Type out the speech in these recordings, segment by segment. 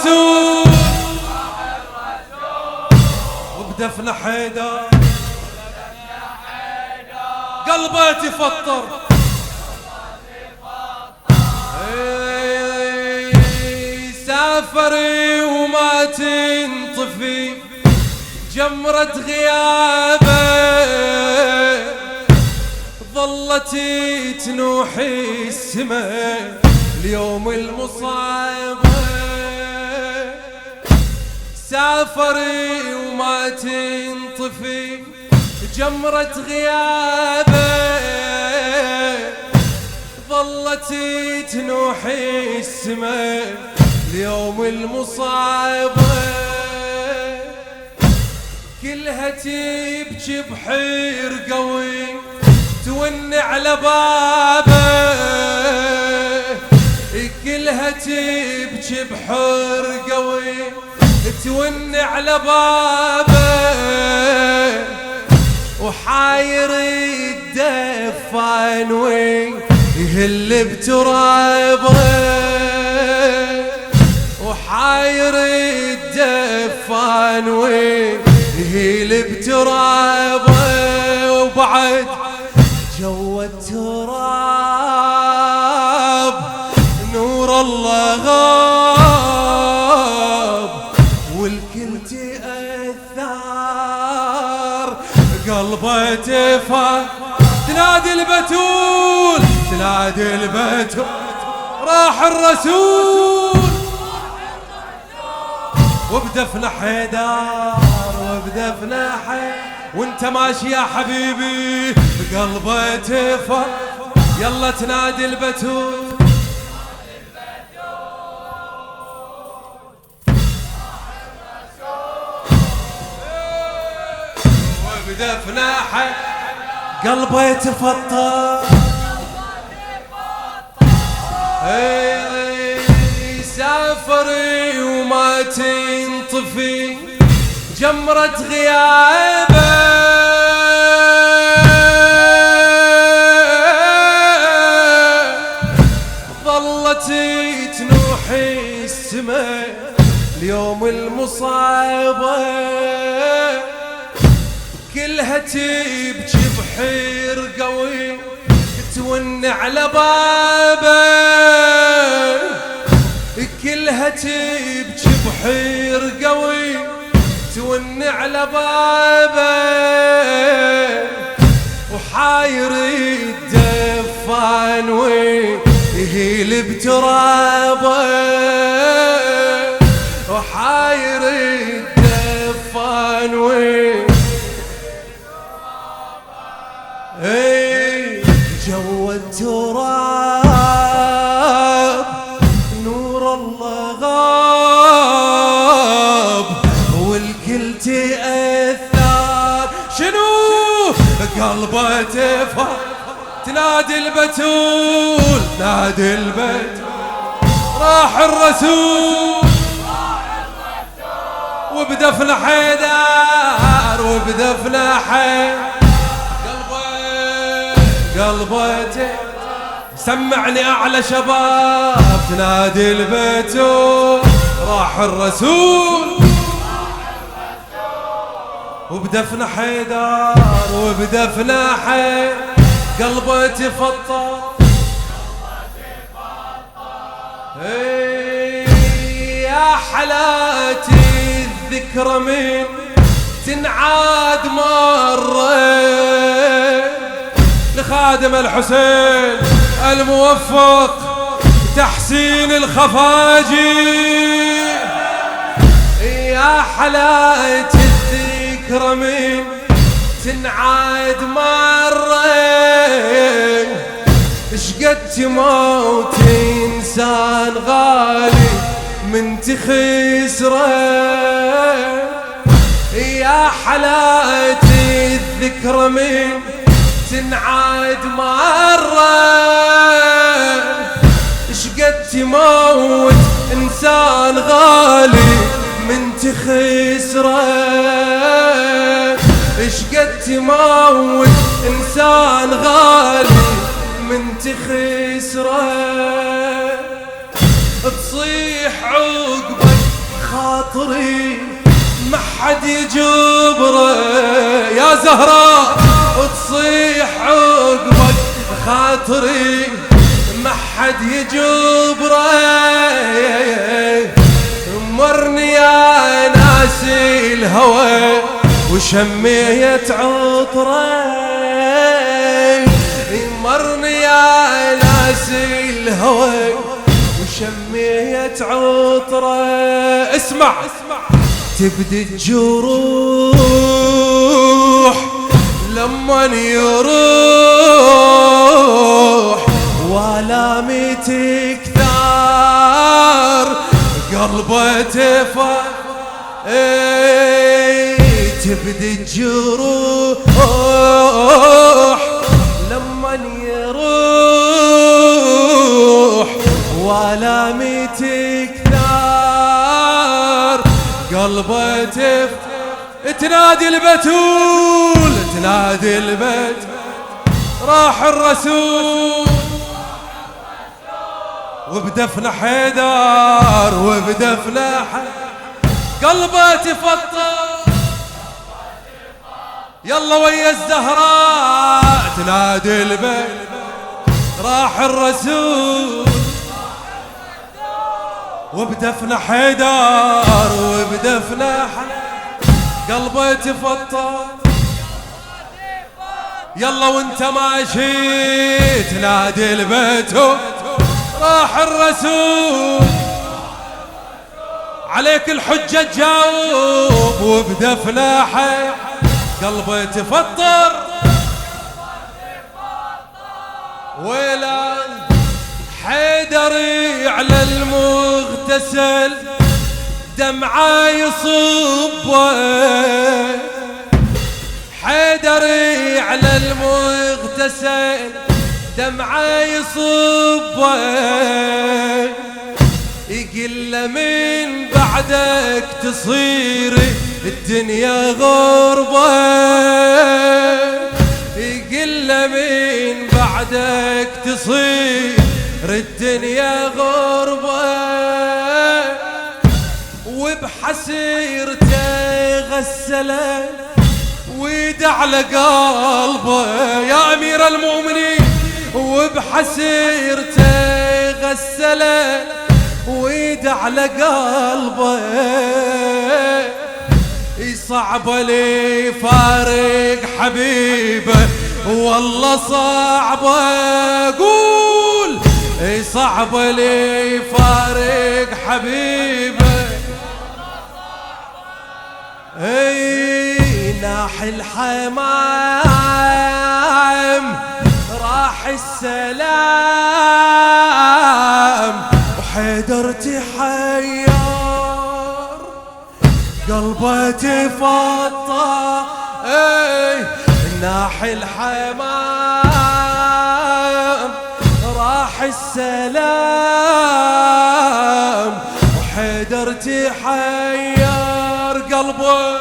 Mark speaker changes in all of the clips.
Speaker 1: الرسول وبدفن حيدر قلبه تفطر سافر وما تنطفي جمرة غيابه ظلت تنوحي السماء اليوم المصابة سافر وما تنطفي جمرة غيابه ظلت تنوحي السماء اليوم المصابة كلها تبكي بحير قوي تون على بابه كلها تبكي بحير قوي تون على بابه وحاير الدفان ويهل بترابه وحاير الدفان ويهل بترابه وبعد جو التراب نور الله غاب والكل تأثر قلبه تفا تنادي البتول تنادي البتول راح الرسول وبدفن حيدر وبدفن حيدر وانت ماشي يا حبيبي بقلبه تفا يلا تنادي البتول وبدفن حيدر قلبه يتفطر سافر وما تنطفي جمرة غيابه ظلت تنوحي السماء اليوم المصابة كلها تبكي بحير قوي تون على بابه كلها تبكي بحير قوي تون على بابه وحاير الدفان ويهيل بترابه وحاير الدفان جو التراب نور الله غاب والكل تأثر شنو قلبه تفا تنادي البتول نادي البتول راح الرسول وبدفن حيدر وبدفن حيدر قلبه سمعني اعلى شباب تنادي البتول راح الرسول وبدفن حيدر وبدفن حيدر قلبه تفطر يا حلاتي الذكرى من تنعاد مرة لخادم الحسين الموفق تحسين الخفاجي يا حلاتي الذكرى من تنعاد مرة شقد تموت إنسان غالي من تخسره يا حلاتي الذكرى من تنعاد مرة شقد تموت إنسان غالي من تخسره شقد تموت إنسان غالي من تخسره تصيح عقبك خاطري ما حد يجبره يا زهراء وتصيح عقبك خاطري ما حد يجبره مرني يا ناسي الهوى وشميت عطره مرني يا ناسي الهوى وشميت عطره اسمع تبدي الجروح لما يروح والامي تكثر قلبه تفر تبدي الجروح لما يروح والامي تكثر قلبه تفر تنادي البتول تنادي البت راح الرسول وبدفن حيدر وبدفن قلبه تفطر يلا ويا الزهراء تنادي البت راح الرسول وبدفن حيدر وبدفن قلبه تفطر يلا وانت ماشي تنادي البيت راح الرسول عليك الحجة تجاوب وبدفن قلبه تفطر ويلا حيدري على المغتسل دمعة يصب حيدري على المغتسل دمعة يصب يقل من بعدك تصير الدنيا غربة يقل من بعدك تصير الدنيا غربة وبحسيرته غسله ويدع على قلبه يا أمير المؤمنين وبحسيرته غسله ويدع على قلبه صعب لي فارق حبيبه والله صعبه قول صعب لي فارق حبيبه ناح الحمام راح السلام وحيدر تحير قلبه تفطر ناح الحمام راح السلام وحيدر تحير قلبه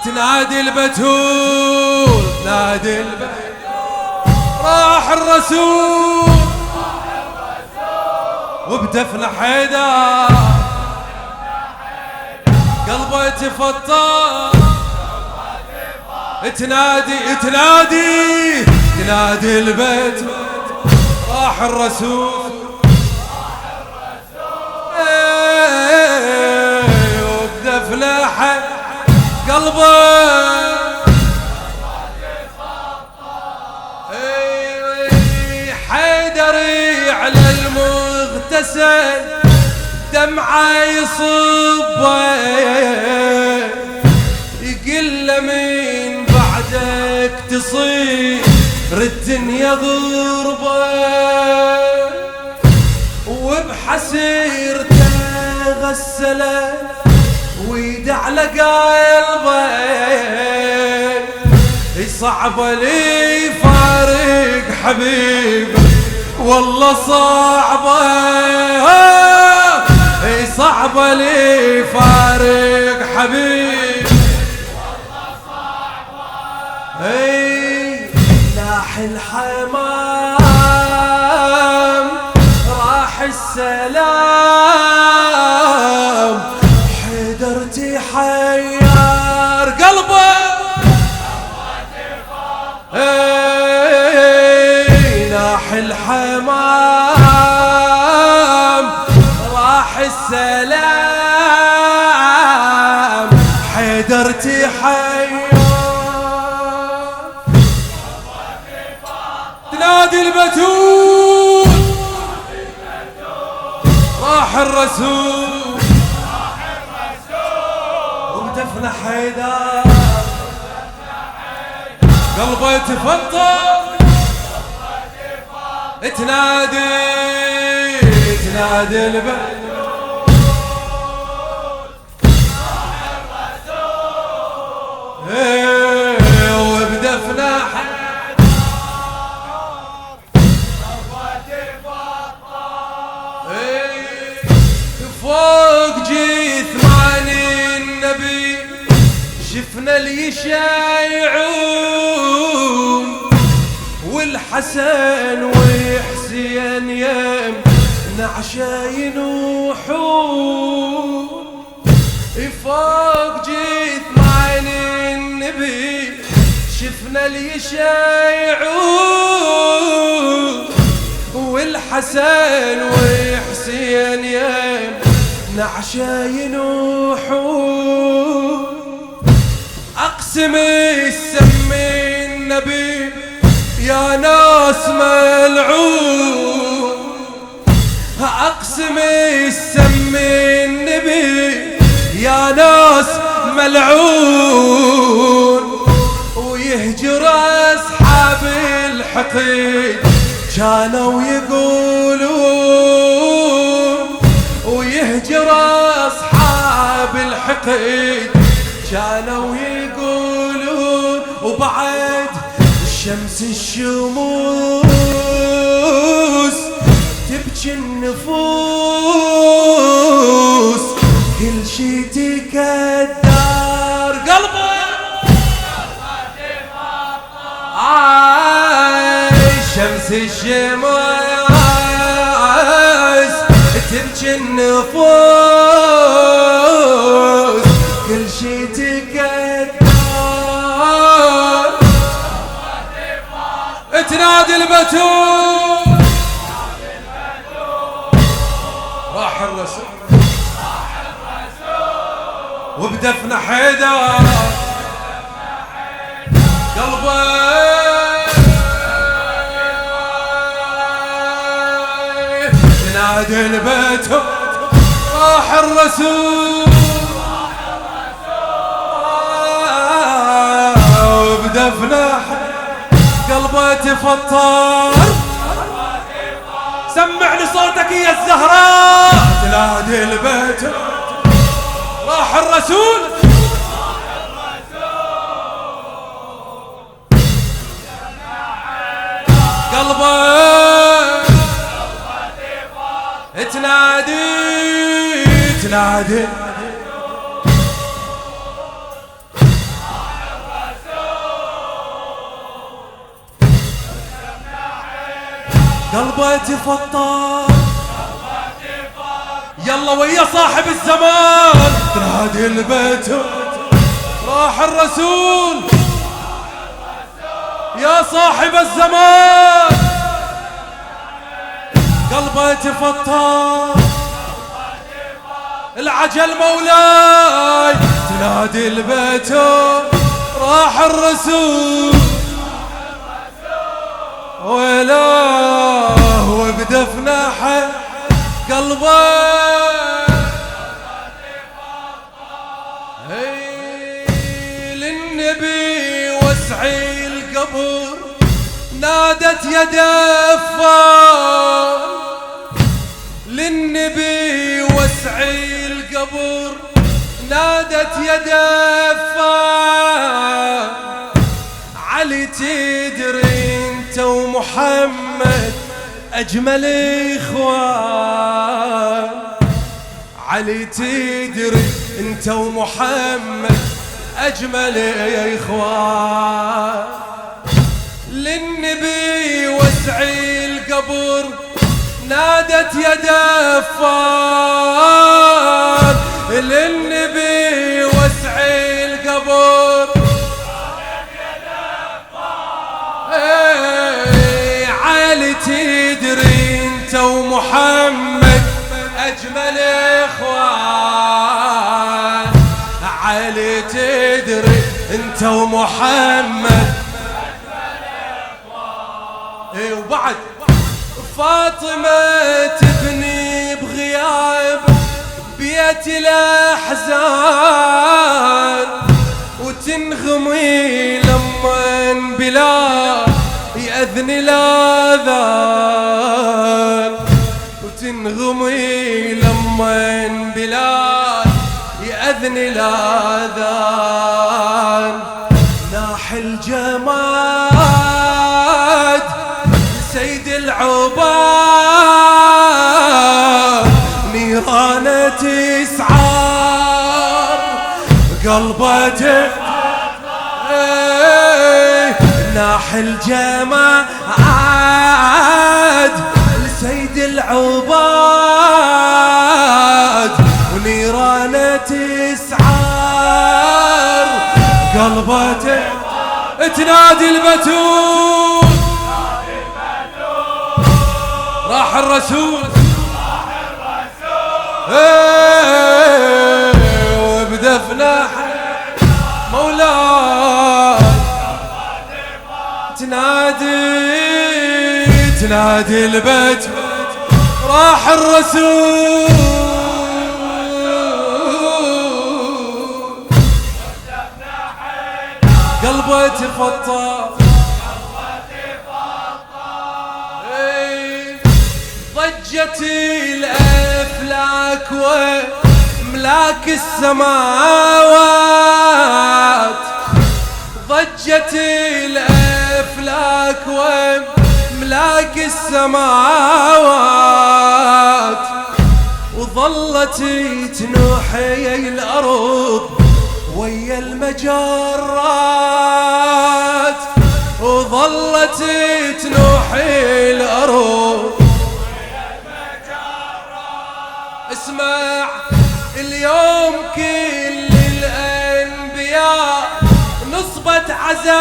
Speaker 1: تنادي البتول تنادي البتول راح الرسول وبدفن حيدر قلبه تفطر تنادي تنادي تنادي البيت راح الرسول وبدفن قلبه حيدري على المغتسل دمعة يصب يقل من بعدك تصير الدنيا غربة وبحسيرته غسله ويدع على قلبه صعب لي فارق حبيبه والله صعبه صعب لي فارق حبيبه والله صعبه ناح الحمام راح السلام السلام حيدر تحيا تنادي البتول راح الرسول وبدفن حيدر قلبه يتفطر تنادي البتول وبدفن فوق جثمان النبي شفنا اليشايعون والحسن وحسين يم نعشاين وحون فوق جثمان النبي شفنا اليشايعون والحسن وحسين يم نعشاين وحون أقسم السم النبي يا ناس ملعون أقسم السم النبي يا ناس ملعون ويهجر أصحاب الحقيق كانوا يقولون ويهجر أصحاب الحقيق كانوا يقولون وبعد الشمس الشموس تبكي النفوس كل شي تكدر قلبه شمس الشمس تبكي النفوس كل شي تكدر تنادي البتول راح الرسول وبدفن حيدر قلبه تنادي البتول راح الرسول وبدفن قلبه تفطر سمعني صوتك يا الزهراء تنادي البيت راح الرسول قلبه تنادي قلبه تفطر يلا ويا صاحب الزمان تنادي البيت راح الرسول يا صاحب الزمان قلبه تفطر العجل مولاي تنادي البيت راح الرسول ويلاه وبدفن قلبه للنبي وسعي القبر نادت يا دفان للنبي وسعي القبر نادت يا دفان علي تدري انت ومحمد اجمل اخوان علي تدري انت ومحمد اجمل اخوان للنبي وسعي القبر نادت يا دفان للنبي وسعي القبر علي تدري انت ومحمد اجمل اخوان علي تدري انت ومحمد اي وبعد فاطمة تبني بغياب بيت الأحزان وتنغمي لما بلا يأذن الأذان وتنغمي لما بلا يأذن الأذان ناح الجماد سيد العباد نيرانه تسعار قلبه ناح الجماد لسيد العباد ونيرانه تسعار قلبه تنادي البتول راح الرسول وبدفنه مولاي تنادي البيت راح الرسول قلبه تفطر ضجت الأفلاك وملاك السماوات ضجت الأفلاك وملاك السماوات وظلت تنوحي الأرض ويا المجرات وظلت تنوحي الأرض اسمع اليوم كل الأنبياء نصبت عزاءات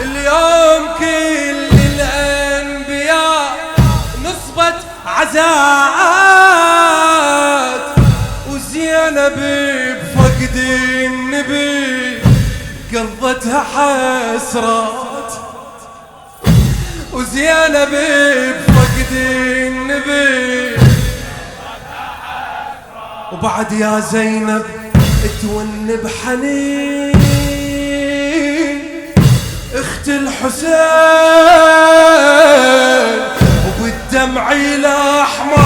Speaker 1: اليوم كل الأنبياء نصبت عزاءات وزينب بفقد النبي قضتها حسرات وزينب بفقد النبي وبعد يا زينب تون بحنين اخت الحسين وبالدمع الاحمر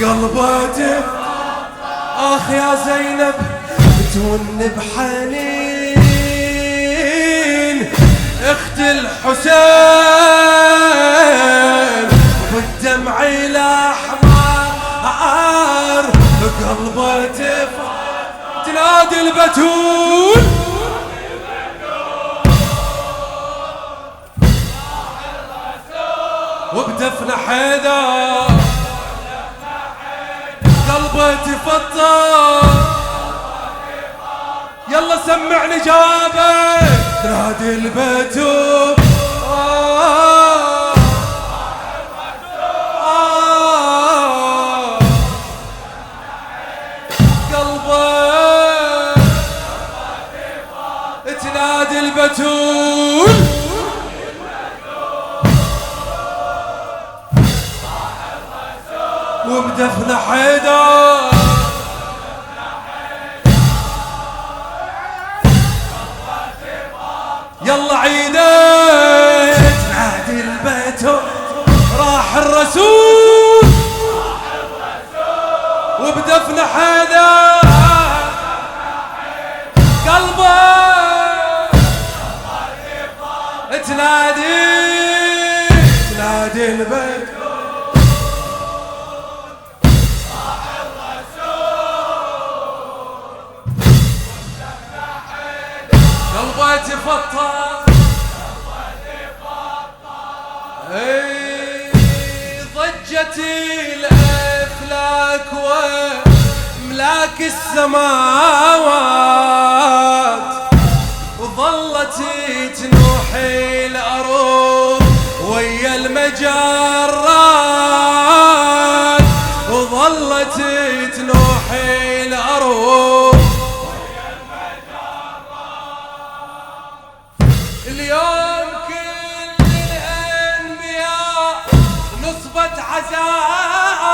Speaker 1: قلبه اخ يا زينب تون بحنين اخت الحسين وبالدمع الاحمر قلبه تنادي البتول وبدفن حيدر قلبه تفطر يلا سمعني جابه تنادي البتول تنادي البتول وبدفن حيدر يلا عيدي تنادي البتول راح الرسول وبدفن حيدر قلبه تنادي البيت قلبه تفطر ضجت الأفلاك وملاك السماوات وظلت تنوحي الأرض ويا المجرات عزات.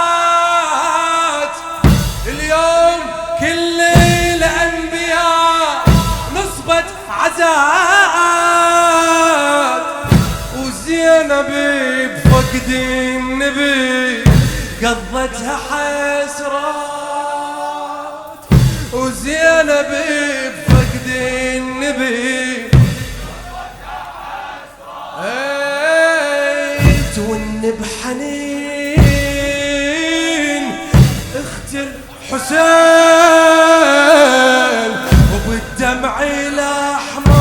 Speaker 1: اليوم كل الأنبياء نصبت عزات، وزينب بفقد النبي قضتها حسرات، وزينب بفقد النبي تون بحنين اخت الحسين، وبالدمع الاحمر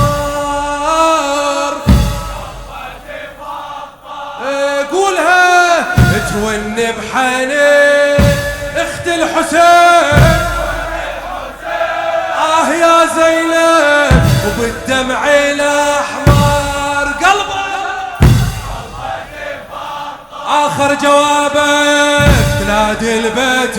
Speaker 1: قولها تون بحنين اخت الحسين، يا زينب وبالدمع الاحمر قلبك اخر جوابك تنادي البيت